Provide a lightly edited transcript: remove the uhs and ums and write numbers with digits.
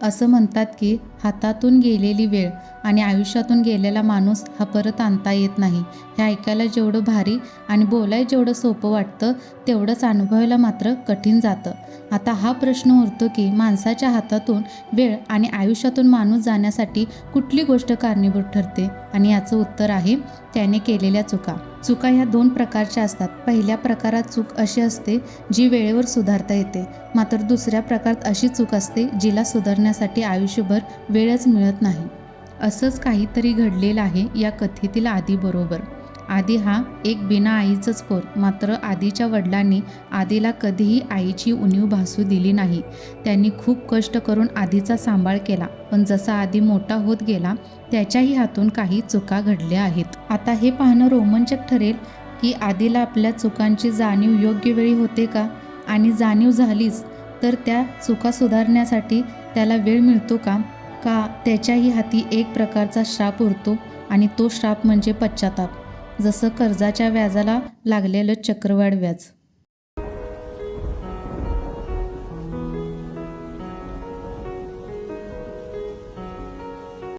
असं म्हणतात की हातातून गेलेली वेळ आणि आयुष्यातून गेलेला माणूस हा परत आणता येत नाही. हे ऐकायला जेवढं भारी आणि बोलायला जेवढं सोपं वाटतं तेवढंच अनुभवायला मात्र कठीण जातं. आता हा प्रश्न उरतो की माणसाच्या हातातून वेळ आणि आयुष्यातून माणूस जाण्यासाठी कुठली गोष्ट कारणीभूत ठरते? आणि याचं उत्तर आहे त्याने केलेल्या चुका. चुका ह्या 2 प्रकारच्या असतात. पहिल्या प्रकारात चूक अशी असते जी वेळेवर सुधारता येते, मात्र दुसऱ्या प्रकारात अशी चूक असते जिला सुधारण्यासाठी आयुष्यभर वेळच मिळत नाही. असंच काहीतरी घडलेलं आहे या कथेतील आदीबरोबर. आदी हा एक बिना आईचंच पोर, मात्र आदीच्या वडिलांनी आदीला कधीही आईची उणीव भासू दिली नाही. त्यांनी खूप कष्ट करून आदीचा सांभाळ केला, पण जसा आदी मोठा होत गेला त्याच्याही हातून काही चुका घडल्या आहेत. आता हे पाहणं रोमांचक ठरेल की आदीला आपल्या चुकांची जाणीव योग्य वेळी होते का? आणि जाणीव झालीच तर त्या चुका सुधारण्यासाठी त्याला वेळ मिळतो का? का त्याच्याही हाती एक प्रकारचा श्राप उरतो आणि तो श्राप म्हणजे पश्चाताप. जसं कर्जाच्या व्याजाला लागलेलं चक्रवाढ व्याज.